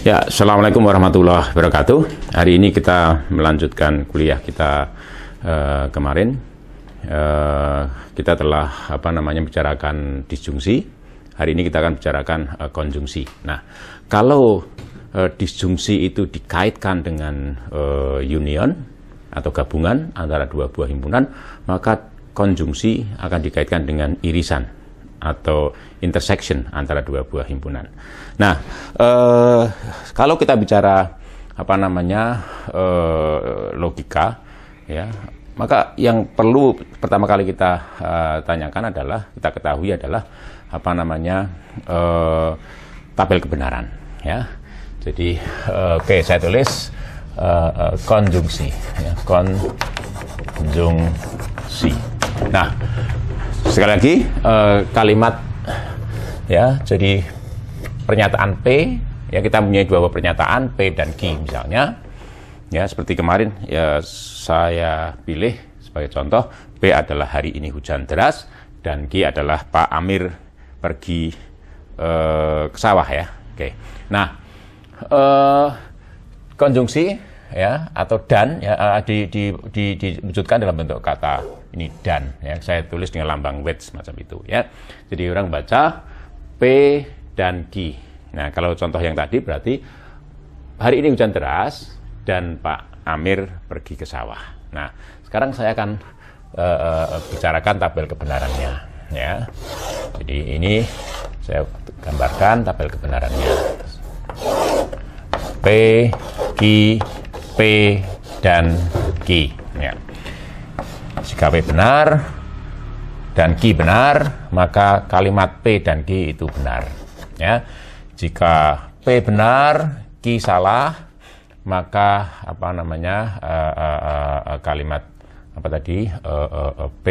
Ya, Assalamualaikum warahmatullahi wabarakatuh. Hari ini kita melanjutkan kuliah kita kemarin. Kita telah bicarakan disjungsi. Hari ini kita akan bicarakan konjungsi. Nah, kalau disjungsi itu dikaitkan dengan union atau gabungan antara dua buah himpunan, maka konjungsi akan dikaitkan dengan irisan atau intersection antara dua buah himpunan. Nah, kalau kita bicara logika, ya, maka yang perlu pertama kali kita kita ketahui adalah tabel kebenaran, ya. Jadi, saya tulis konjungsi, ya, konjungsi. Nah, sekali lagi kalimat, ya, jadi pernyataan P, ya, kita punya dua pernyataan P dan Q misalnya, ya, seperti kemarin, ya, saya pilih sebagai contoh P adalah hari ini hujan deras dan Q adalah Pak Amir pergi ke sawah, ya. Oke. Nah, konjungsi, ya, atau dan, ya, diwujudkan dalam bentuk kata ini dan, ya, saya tulis dengan lambang wedge macam itu, ya. Jadi orang baca P dan Q. Nah, kalau contoh yang tadi berarti hari ini hujan deras dan Pak Amir pergi ke sawah. Nah, sekarang saya akan bicarakan tabel kebenarannya, ya. Jadi ini saya gambarkan tabel kebenarannya. P, Q, P dan Q, ya. Jika P benar dan Q benar, maka kalimat P dan Q itu benar, ya. Jika P benar, Q salah, maka kalimat P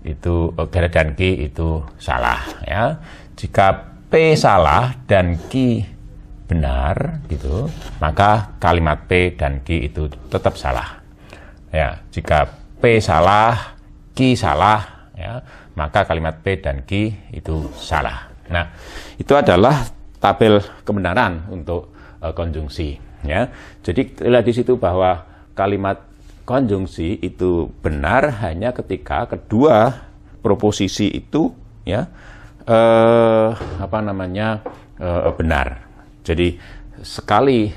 itu dan Q itu salah, ya. Jika P salah dan Q benar, gitu, maka kalimat P dan Q itu tetap salah, ya. Jika P salah, Q salah, ya, maka kalimat P dan Q itu salah. Nah, itu adalah tabel kebenaran untuk konjungsi, ya. Jadi lihat di situ bahwa kalimat konjungsi itu benar hanya ketika kedua proposisi itu, ya, benar. Jadi sekali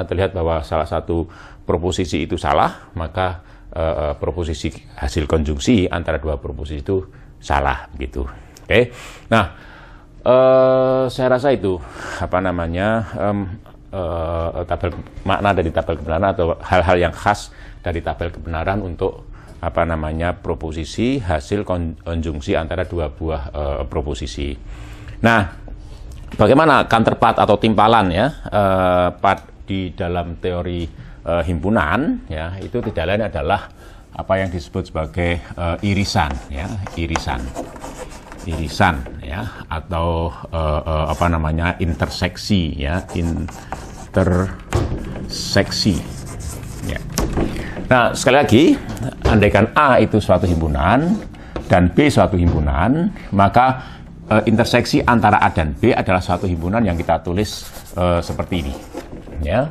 terlihat bahwa salah satu proposisi itu salah, maka proposisi hasil konjungsi antara dua proposisi itu salah, begitu. Oke. Nah, saya rasa itu tabel makna dari tabel kebenaran atau hal-hal yang khas dari tabel kebenaran untuk proposisi hasil konjungsi antara dua buah proposisi. Nah, bagaimana counterpart atau timpalan, ya, part di dalam teori himpunan, ya, itu tidak lain adalah apa yang disebut sebagai irisan, ya, irisan, ya, atau interseksi, ya, interseksi, ya. Nah, sekali lagi, andaikan A itu suatu himpunan dan B suatu himpunan, maka interseksi antara A dan B adalah suatu himpunan yang kita tulis seperti ini, ya.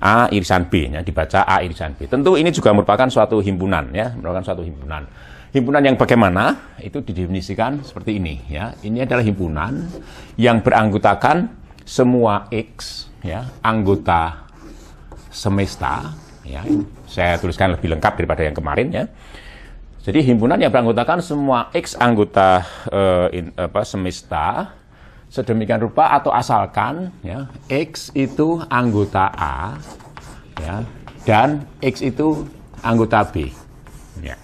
A irisan B, ya, dibaca A irisan B. Tentu ini juga merupakan suatu himpunan, ya, merupakan suatu himpunan. Himpunan yang bagaimana? Itu didefinisikan seperti ini, ya. Ini adalah himpunan yang beranggotakan semua X, ya, anggota semesta, ya. Saya tuliskan lebih lengkap daripada yang kemarin, ya. Jadi himpunan yang beranggotakan semua X anggota semesta sedemikian rupa atau asalkan, ya, X itu anggota A, ya, dan X itu anggota B, ya.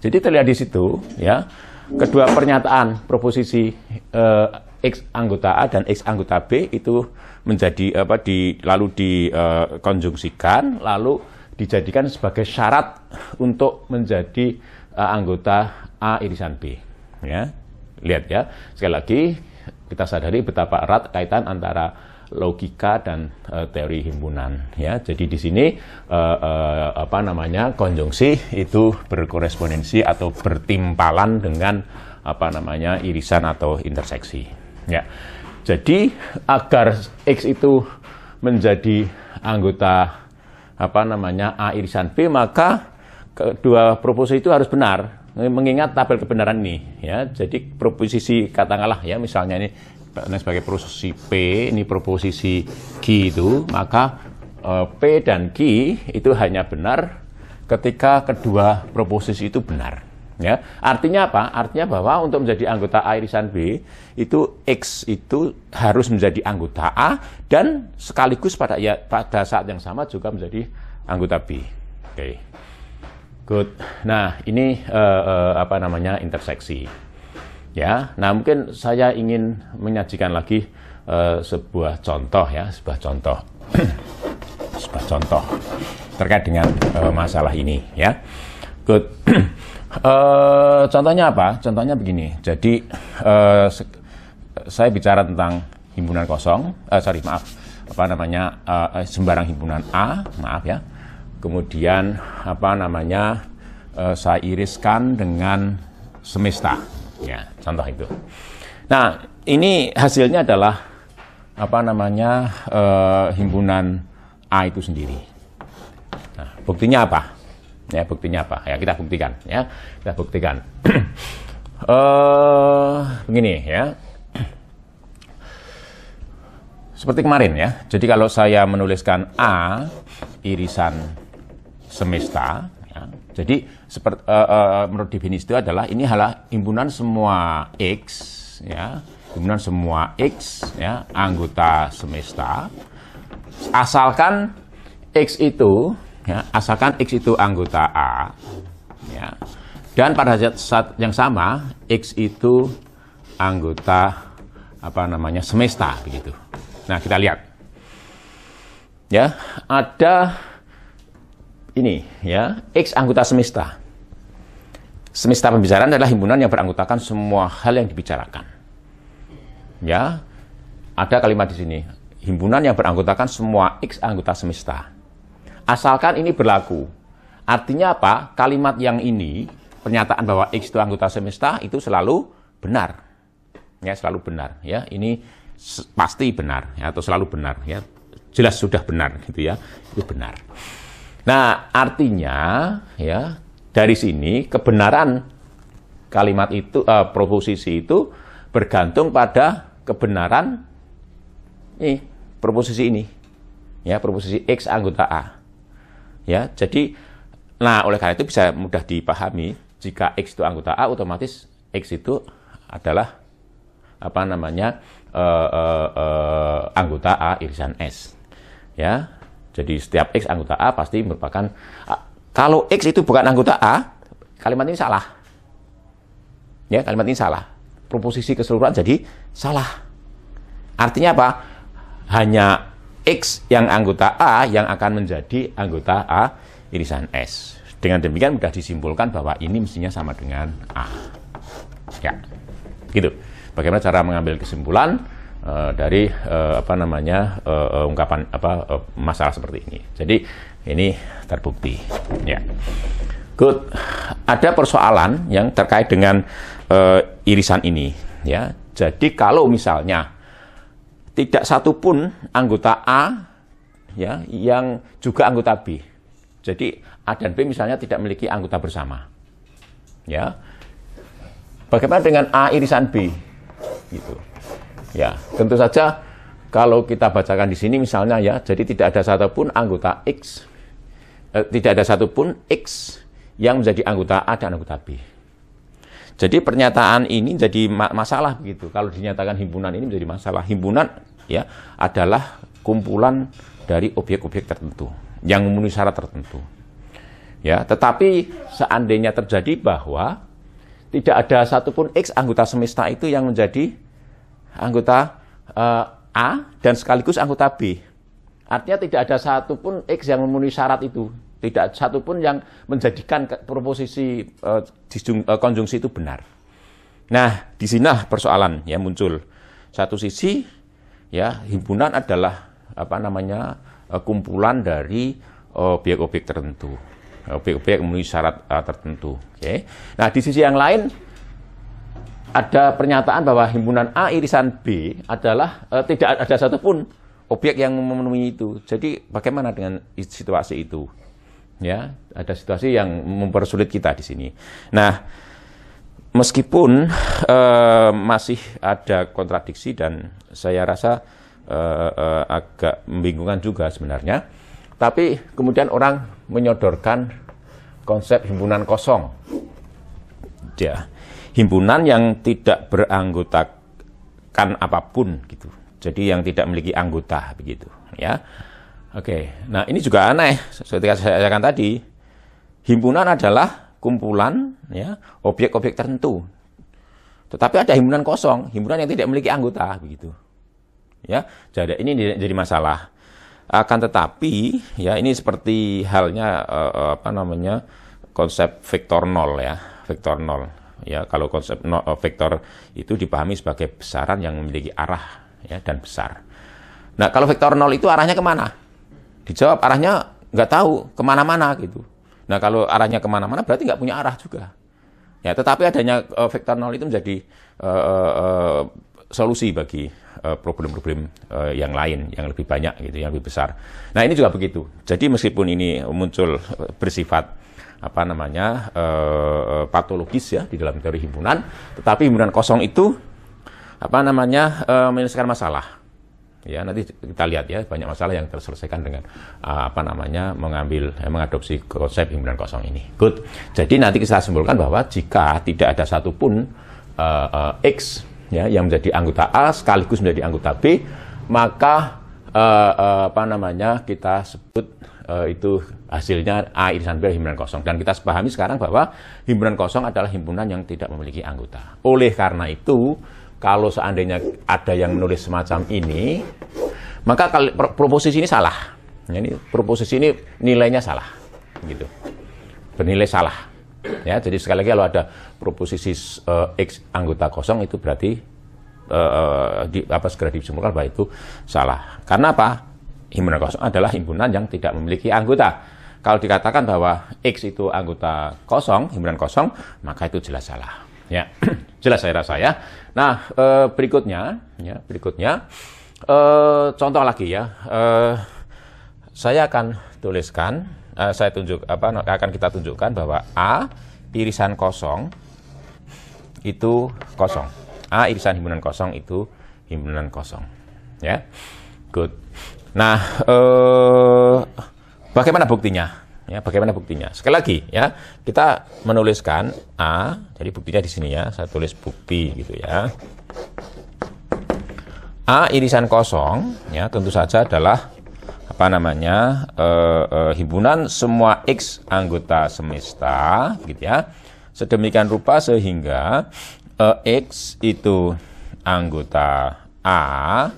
Jadi terlihat di situ, ya, kedua pernyataan proposisi X anggota A dan X anggota B itu menjadi lalu dikonjungsikan, lalu dijadikan sebagai syarat untuk menjadi anggota A irisan B, ya. Lihat, ya, sekali lagi kita sadari betapa erat kaitan antara logika dan teori himpunan, ya. Jadi di sini konjungsi itu berkorespondensi atau bertimpalan dengan irisan atau interseksi, ya. Jadi agar X itu menjadi anggota A irisan B, maka kedua proposisi itu harus benar. Mengingat tabel kebenaran ini, ya. Jadi proposisi katakanlah ya, misalnya ini sebagai proposisi P, ini proposisi Q itu, maka P dan Q itu hanya benar ketika kedua proposisi itu benar. Ya, artinya apa? Artinya bahwa untuk menjadi anggota A irisan B itu X itu harus menjadi anggota A dan sekaligus pada saat yang sama juga menjadi anggota B. Oke. Good. Nah, ini interseksi. Ya, nah mungkin saya ingin menyajikan lagi sebuah contoh ya, sebuah contoh terkait dengan masalah ini ya. Good. Contohnya apa? Contohnya begini. Jadi saya bicara tentang himpunan kosong, sembarang himpunan A, maaf ya. Kemudian saya iriskan dengan semesta. Ya, contoh itu. Nah, ini hasilnya adalah himpunan A itu sendiri. Nah, buktinya apa? Ya, kita buktikan ya. Kita buktikan. Begini ya. Seperti kemarin ya. Jadi kalau saya menuliskan A irisan semesta ya. Jadi menurut definisi itu adalah ini adalah himpunan semua X ya, himpunan semua X ya, anggota semesta asalkan X itu anggota A ya. Dan pada saat yang sama X itu anggota semesta begitu. Nah, kita lihat ya, ada ini ya, X anggota semesta. Semesta pembicaraan adalah himpunan yang beranggotakan semua hal yang dibicarakan. Ya, ada kalimat di sini, himpunan yang beranggotakan semua X anggota semesta. Asalkan ini berlaku. Artinya apa? Kalimat yang ini, pernyataan bahwa X itu anggota semesta itu selalu benar. Ya, selalu benar ya. Ini pasti benar ya, atau selalu benar ya. Jelas sudah benar gitu ya. Itu benar. Nah, artinya ya, dari sini kebenaran kalimat itu, proposisi itu bergantung pada kebenaran ini, proposisi ini. Ya, proposisi X anggota A. Ya, jadi oleh karena itu bisa mudah dipahami jika X itu anggota A, otomatis X itu adalah anggota A irisan S. Ya. Jadi setiap X anggota A pasti merupakan kalau X itu bukan anggota A, kalimat ini salah. Ya, kalimat ini salah. Proposisi keseluruhan jadi salah. Artinya apa? Hanya X yang anggota A yang akan menjadi anggota A irisan S. Dengan demikian mudah disimpulkan bahwa ini mestinya sama dengan A. Ya. Gitu. Bagaimana cara mengambil kesimpulan dari ungkapan masalah seperti ini. Jadi ini terbukti. Ya. Good. Ada persoalan yang terkait dengan irisan ini. Ya. Jadi kalau misalnya tidak satu pun anggota A ya yang juga anggota B. Jadi A dan B misalnya tidak memiliki anggota bersama. Ya. Bagaimana dengan A irisan B? Gitu. Ya, tentu saja kalau kita bacakan di sini misalnya ya, jadi tidak ada satupun anggota X, tidak ada satupun X yang menjadi anggota A dan anggota B. Jadi pernyataan ini jadi masalah begitu. Kalau dinyatakan himpunan ini menjadi masalah. Himpunan ya adalah kumpulan dari objek-objek tertentu yang memenuhi syarat tertentu. Ya, tetapi seandainya terjadi bahwa tidak ada satupun X anggota semesta itu yang menjadi anggota A dan sekaligus anggota B. Artinya tidak ada satupun X yang memenuhi syarat itu. Tidak satupun yang menjadikan proposisi konjungsi itu benar. Nah, di sinilah persoalan ya muncul. Satu sisi ya himpunan adalah kumpulan dari objek-objek tertentu. Objek-objek yang memenuhi syarat tertentu. Okay. Nah, di sisi yang lain ada pernyataan bahwa himpunan A irisan B adalah tidak ada satupun objek yang memenuhi itu. Jadi bagaimana dengan situasi itu? Ya, ada situasi yang mempersulit kita di sini. Nah, meskipun masih ada kontradiksi dan saya rasa agak membingungkan juga sebenarnya, tapi kemudian orang menyodorkan konsep himpunan kosong. Ya, himpunan yang tidak beranggotakan apapun gitu. Jadi yang tidak memiliki anggota begitu, ya. Oke. Nah, ini juga aneh. Seperti saya katakan tadi, himpunan adalah kumpulan ya, objek-objek tertentu. Tetapi ada himpunan kosong, himpunan yang tidak memiliki anggota begitu. Ya. Jadi ini jadi masalah. Akan tetapi ya ini seperti halnya konsep vektor nol ya, vektor nol. Ya, kalau konsep vektor itu dipahami sebagai besaran yang memiliki arah ya dan besar. Nah, kalau vektor nol itu arahnya kemana? Dijawab arahnya nggak tahu, kemana-mana gitu. Nah, kalau arahnya kemana-mana berarti nggak punya arah juga. Ya, tetapi adanya vektor nol itu menjadi solusi bagi problem-problem yang lain, yang lebih banyak gitu, yang lebih besar. Nah, ini juga begitu. Jadi meskipun ini muncul bersifat patologis ya di dalam teori himpunan, tetapi himpunan kosong itu menyelesaikan masalah. Ya, nanti kita lihat ya, banyak masalah yang terselesaikan dengan mengadopsi konsep himpunan kosong ini. Good. Jadi nanti kita simpulkan bahwa jika tidak ada satupun X ya yang menjadi anggota A sekaligus menjadi anggota B, maka kita sebut itu hasilnya A irisan B himpunan kosong. Dan kita pahami sekarang bahwa himpunan kosong adalah himpunan yang tidak memiliki anggota. Oleh karena itu, kalau seandainya ada yang menulis semacam ini, maka proposisi ini salah. Ini proposisi ini nilainya salah, gitu. Bernilai salah. Ya, jadi sekali lagi kalau ada proposisi X anggota kosong itu berarti segera disimpulkan bahwa itu salah. Karena apa? Himpunan kosong adalah himpunan yang tidak memiliki anggota. Kalau dikatakan bahwa X itu anggota kosong, himpunan kosong, maka itu jelas salah. Ya, jelas saya rasa ya. Nah, berikutnya, contoh lagi ya. Saya akan tuliskan, akan kita tunjukkan bahwa A irisan kosong itu kosong. A irisan himpunan kosong itu himpunan kosong. Ya, good. Nah, bagaimana buktinya? Ya, bagaimana buktinya? Sekali lagi ya, kita menuliskan A, jadi buktinya di sini ya, saya tulis bukti gitu ya. A irisan kosong ya tentu saja adalah himpunan semua X anggota semesta gitu ya. Sedemikian rupa sehingga X itu anggota A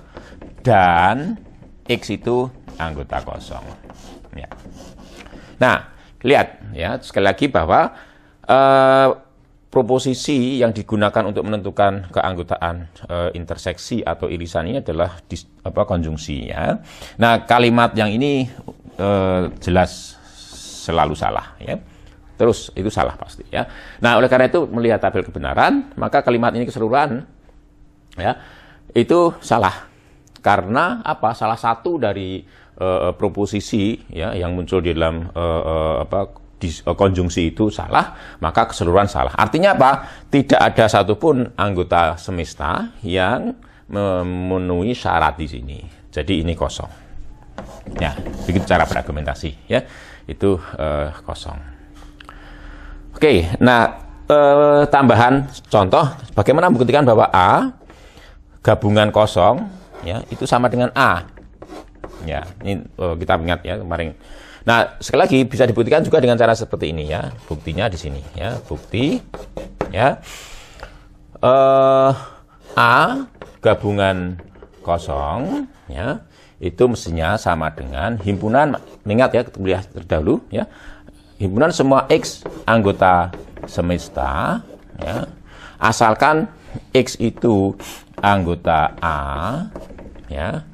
dan X itu anggota kosong. Ya. Nah, lihat ya sekali lagi bahwa proposisi yang digunakan untuk menentukan keanggotaan interseksi atau irisan ini adalah konjungsi ya. Nah, kalimat yang ini jelas selalu salah ya. Terus itu salah pasti ya. Nah, oleh karena itu melihat tabel kebenaran, maka kalimat ini keseluruhan ya itu salah. Karena apa? Salah satu dari proposisi ya yang muncul di dalam konjungsi itu salah, maka keseluruhan salah. Artinya apa? Tidak ada satupun anggota semesta yang memenuhi syarat di sini. Jadi ini kosong. Ya, begitu cara berargumentasi ya. Itu kosong. Oke, nah tambahan contoh bagaimana membuktikan bahwa A gabungan kosong ya itu sama dengan A. Ya, ini kita ingat ya kemarin. Nah, sekali lagi bisa dibuktikan juga dengan cara seperti ini ya. Buktinya di sini ya. Bukti ya. A gabungan kosong ya. Itu mestinya sama dengan himpunan, ingat ya, kuliah terdahulu ya. Himpunan semua X anggota semesta ya. Asalkan X itu anggota A ya.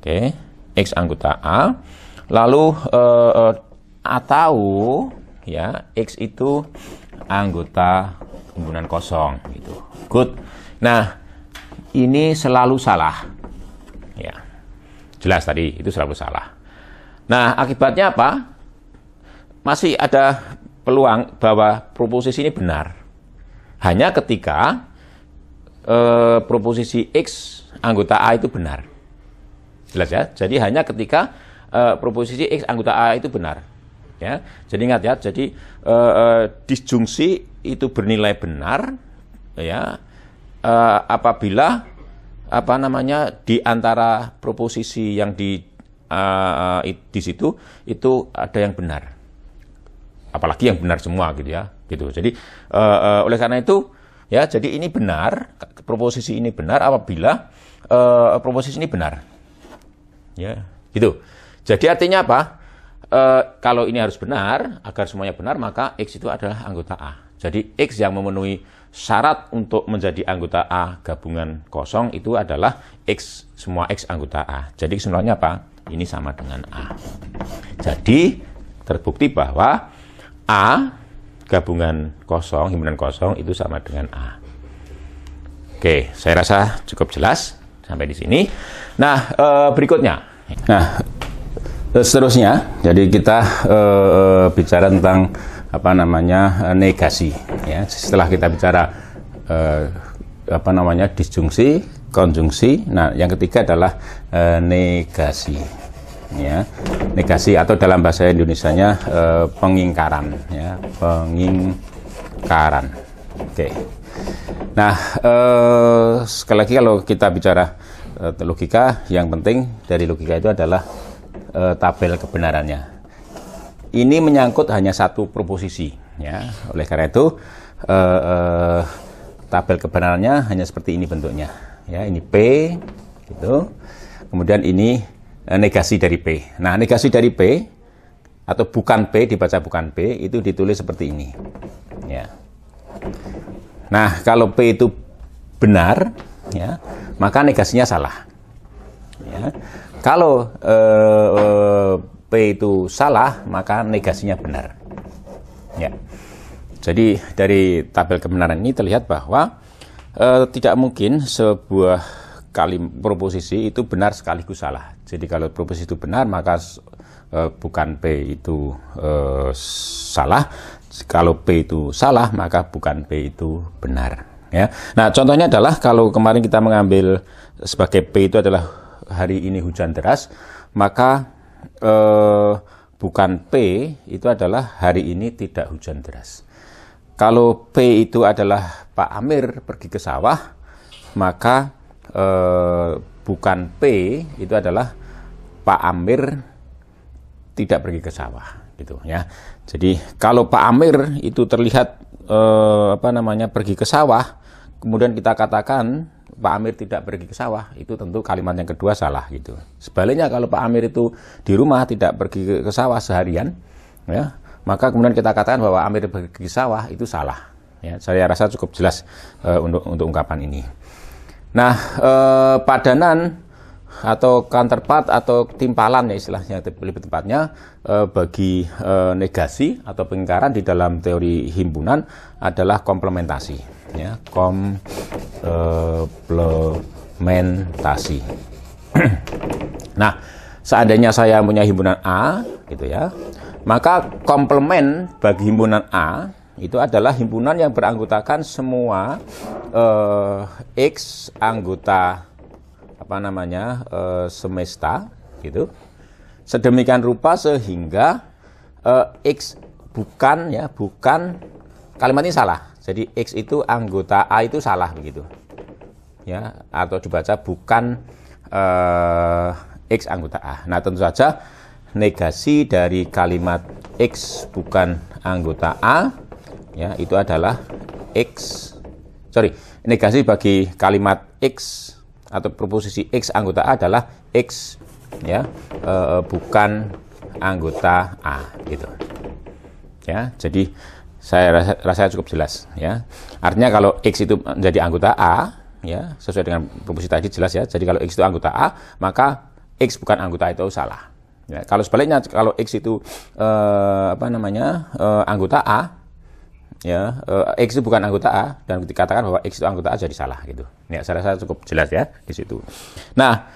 Oke, X anggota A. Lalu atau ya X itu anggota himpunan kosong gitu. Good. Nah, ini selalu salah. Ya. Jelas tadi itu selalu salah. Nah, akibatnya apa? Masih ada peluang bahwa proposisi ini benar. Hanya ketika proposisi X anggota A itu benar. Jelas ya? Jadi hanya ketika proposisi X anggota A itu benar. Ya. Jadi ingat ya, jadi disjungsi itu bernilai benar ya apabila di antara proposisi yang di situ itu ada yang benar. Apalagi yang benar semua gitu ya. Gitu. Jadi oleh karena itu ya, jadi ini benar, proposisi ini benar apabila proposisi ini benar. Ya, gitu. Jadi artinya apa? Kalau ini harus benar, agar semuanya benar, maka X itu adalah anggota A. Jadi X yang memenuhi syarat untuk menjadi anggota A gabungan kosong itu adalah X, semua X anggota A. Jadi kesimpulannya apa? Ini sama dengan A. Jadi terbukti bahwa A gabungan kosong, himpunan kosong itu sama dengan A. Oke, saya rasa cukup jelas sampai di sini. Nah, berikutnya. Nah, seterusnya, jadi kita bicara tentang negasi. Ya, setelah kita bicara disjungsi, konjungsi. Nah, yang ketiga adalah negasi. Ya, negasi atau dalam bahasa Indonesianya pengingkaran. Ya, pengingkaran. Oke. Nah, sekali lagi kalau kita bicara logika, yang penting dari logika itu adalah tabel kebenarannya. Ini menyangkut hanya satu proposisi, ya. Oleh karena itu tabel kebenarannya hanya seperti ini bentuknya, ya. Ini P, gitu. Kemudian ini negasi dari P. Nah, negasi dari P atau bukan P, dibaca bukan P, itu ditulis seperti ini, ya. Nah, kalau P itu benar, ya, maka negasinya salah. Ya. Kalau P itu salah, maka negasinya benar. Ya. Jadi dari tabel kebenaran ini terlihat bahwa tidak mungkin sebuah proposisi itu benar sekaligus salah. Jadi kalau proposisi itu benar, maka bukan P itu salah. Kalau P itu salah, maka bukan P itu benar. Ya. Nah, contohnya adalah kalau kemarin kita mengambil sebagai P itu adalah hari ini hujan deras, maka bukan P itu adalah hari ini tidak hujan deras. Kalau P itu adalah Pak Amir pergi ke sawah, maka bukan P itu adalah Pak Amir tidak pergi ke sawah, gitu ya. Jadi kalau Pak Amir itu terlihat pergi ke sawah, kemudian kita katakan Pak Amir tidak pergi ke sawah, itu tentu kalimat yang kedua salah, gitu. Sebaliknya kalau Pak Amir itu di rumah tidak pergi ke sawah seharian, ya, maka kemudian kita katakan bahwa Amir pergi ke sawah, itu salah. Ya, saya rasa cukup jelas untuk ungkapan ini. Nah, padanan atau counterpart atau timpalan, ya istilahnya lebih tepatnya, bagi negasi atau pengingkaran di dalam teori himpunan adalah komplementasi, ya, komplementasi. Nah, seandainya saya punya himpunan A, gitu ya, maka komplement bagi himpunan A itu adalah himpunan yang beranggotakan semua X anggota semesta, gitu, sedemikian rupa sehingga X bukan kalimat ini salah. Jadi X itu anggota A itu salah, begitu, ya, atau dibaca bukan X anggota A. Nah, tentu saja negasi dari kalimat X bukan anggota A, ya, itu adalah negasi bagi kalimat X atau proposisi X anggota A adalah X, ya, bukan anggota A, gitu. Ya, jadi saya rasa cukup jelas, ya. Artinya kalau X itu menjadi anggota A, ya, sesuai dengan proposisi tadi jelas, ya. Jadi kalau X itu anggota A, maka X bukan anggota itu salah. Ya, kalau sebaliknya, kalau X itu anggota A, ya X itu bukan anggota A dan dikatakan bahwa X itu anggota A jadi salah gitu. Ya, saya rasa cukup jelas ya di situ. Nah,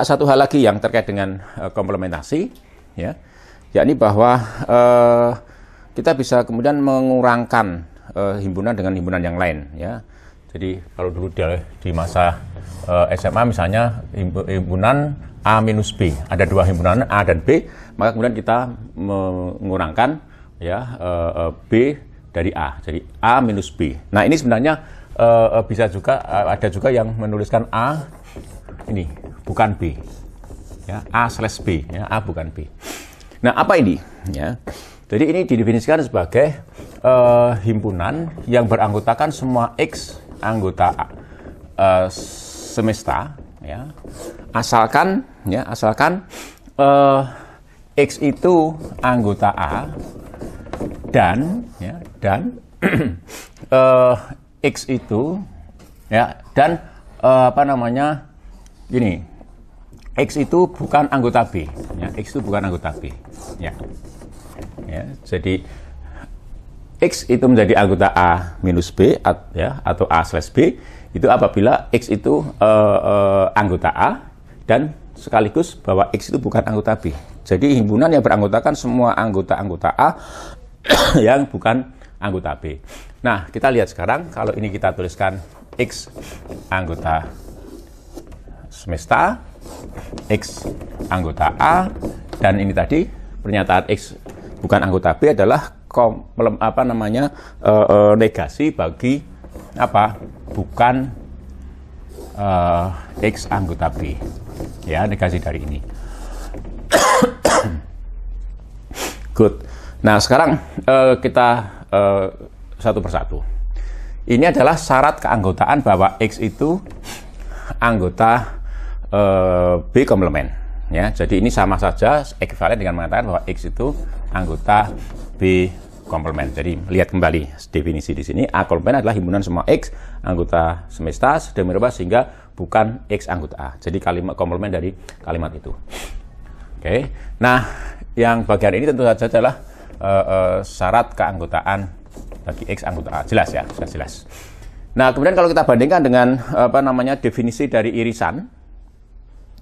satu hal lagi yang terkait dengan komplementasi, ya, yakni bahwa kita bisa kemudian mengurangkan himpunan dengan himpunan yang lain, ya. Jadi kalau dulu di masa SMA misalnya himpunan A minus B, ada dua himpunan A dan B, maka kemudian kita mengurangkan ya B dari A, jadi A minus B. Nah ini sebenarnya bisa juga ada juga yang menuliskan A ini bukan B, ya A/B, ya A bukan B. Nah apa ini? Ya, jadi ini didefinisikan sebagai himpunan yang beranggotakan semua X anggota semesta, ya asalkan X itu anggota A dan X itu ya dan gini, X itu bukan anggota B, ya X itu bukan anggota B, ya jadi X itu menjadi anggota A minus B atau A/B itu apabila X itu anggota A dan sekaligus bahwa X itu bukan anggota B. Jadi himpunan yang beranggotakan semua anggota-anggota A yang bukan anggota B. Nah, kita lihat sekarang kalau ini kita tuliskan X anggota semesta, X anggota A, dan ini tadi pernyataan X bukan anggota B adalah negasi bagi bukan X anggota B, ya negasi dari ini. Good. Nah sekarang kita satu persatu. Ini adalah syarat keanggotaan bahwa X itu anggota B komplement, ya. Jadi ini sama saja ekuivalen dengan mengatakan bahwa X itu anggota B komplement. Jadi lihat kembali definisi di sini. A komplement adalah himpunan semua X anggota semesta sedemikian rupa sehingga bukan X anggota A. Jadi kalimat komplement dari kalimat itu. Oke. Nah, yang bagian ini tentu saja adalah syarat keanggotaan bagi X anggota A. Jelas ya, sudah jelas. Nah, kemudian kalau kita bandingkan dengan definisi dari irisan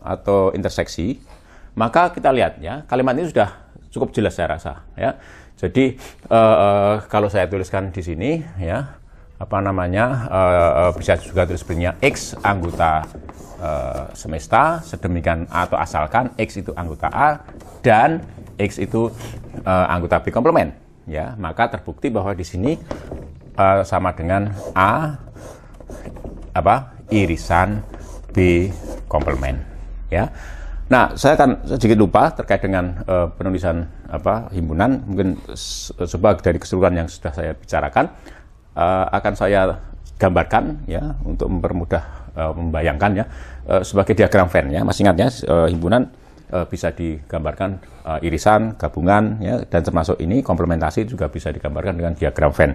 atau interseksi, maka kita lihat ya, kalimat ini sudah cukup jelas saya rasa ya. Jadi kalau saya tuliskan di sini ya, bisa juga tulis sebenarnya X anggota semesta sedemikian atau asalkan X itu anggota A dan X itu anggota B komplement, ya. Maka terbukti bahwa di sini sama dengan A irisan B komplement, ya. Nah, saya akan sedikit lupa terkait dengan penulisan himpunan. Mungkin coba dari keseluruhan yang sudah saya bicarakan akan saya gambarkan ya untuk mempermudah membayangkan ya sebagai diagram Venn ya. Masih ingat ya, himpunan bisa digambarkan irisan, gabungan ya, dan termasuk ini komplementasi juga bisa digambarkan dengan diagram Venn.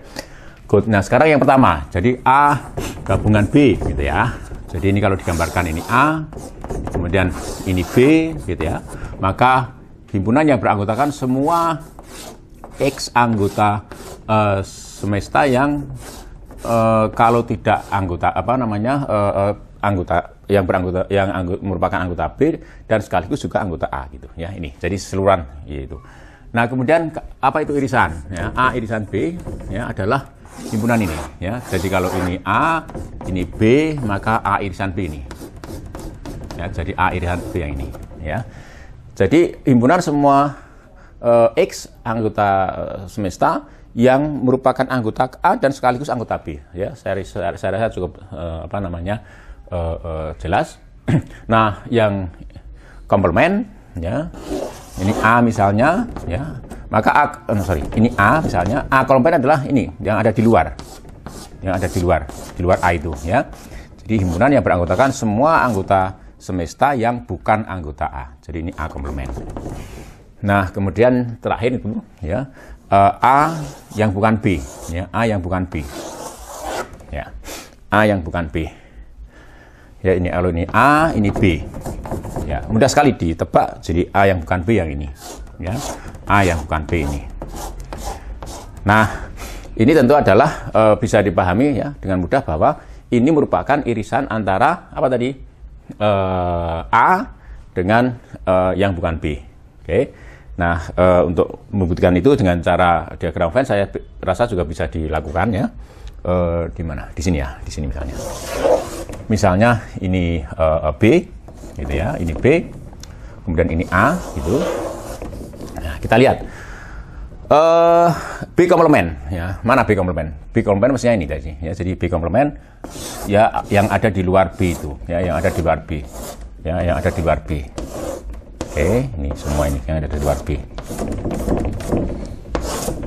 Good. Nah, sekarang yang pertama, jadi A gabungan B gitu ya. Jadi ini kalau digambarkan ini A, kemudian ini B, gitu ya. Maka himpunan yang beranggotakan semua X anggota semesta yang kalau tidak anggota merupakan anggota B dan sekaligus juga anggota A gitu ya. Ini jadi keseluruhan gitu. Nah, kemudian apa itu irisan? Ya, A irisan B ya adalah himpunan ini ya. Jadi kalau ini A, ini B, maka A irisan B ini. Ya, jadi A irisan B yang ini ya. Jadi himpunan semua X anggota semesta yang merupakan anggota A dan sekaligus anggota B ya. Saya rasa cukup jelas. Nah, yang komplement ya. Ini A misalnya ya. Maka ini A misalnya, A komplement adalah ini yang ada di luar. Yang ada di luar A itu ya. Jadi himpunan yang beranggotakan semua anggota semesta yang bukan anggota A. Jadi ini A komplement. Nah, kemudian terakhir itu ya, A yang bukan B ya, A yang bukan B. Ya. A yang bukan B. Ya, ini kalau ini A, ini B. Ya, mudah sekali ditebak. Jadi A yang bukan B yang ini. Ya. A yang bukan B ini. Nah, ini tentu adalah bisa dipahami ya dengan mudah bahwa ini merupakan irisan antara apa tadi A dengan yang bukan B. Oke. Nah, untuk membuktikan itu dengan cara diagram Venn saya rasa juga bisa dilakukan ya. Di mana? Di sini ya, di sini misalnya. Misalnya ini B, gitu ya, ini B, kemudian ini A, gitu. Nah, kita lihat B komplement, ya, mana B komplement? B komplement maksudnya ini tadi, ya. Jadi B komplement, ya, yang ada di luar B itu, ya, yang ada di luar B, ya, yang ada di luar B. Oke, ini semua ini yang ada di luar B.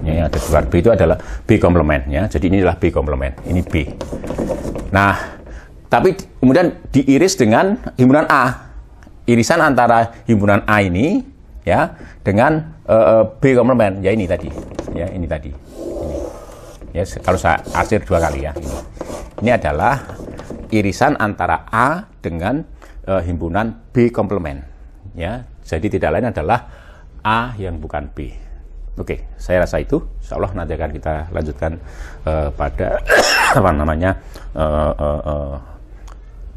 Yang ada di luar B itu adalah B komplement, ya. Jadi ini adalah B komplement, ini B. Nah, tapi kemudian diiris dengan himpunan A. Irisan antara himpunan A ini, ya, dengan B komplement, ya ini tadi, ya ini tadi. Ini. Ya, kalau saya arsir 2 kali ya. Ini adalah irisan antara A dengan himpunan B komplement, ya. Jadi tidak lain adalah A yang bukan B. Oke, saya rasa itu. Insya Allah nanti akan kita lanjutkan pada apa namanya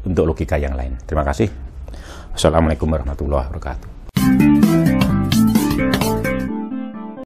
untuk logika yang lain. Terima kasih. Assalamualaikum warahmatullahi wabarakatuh.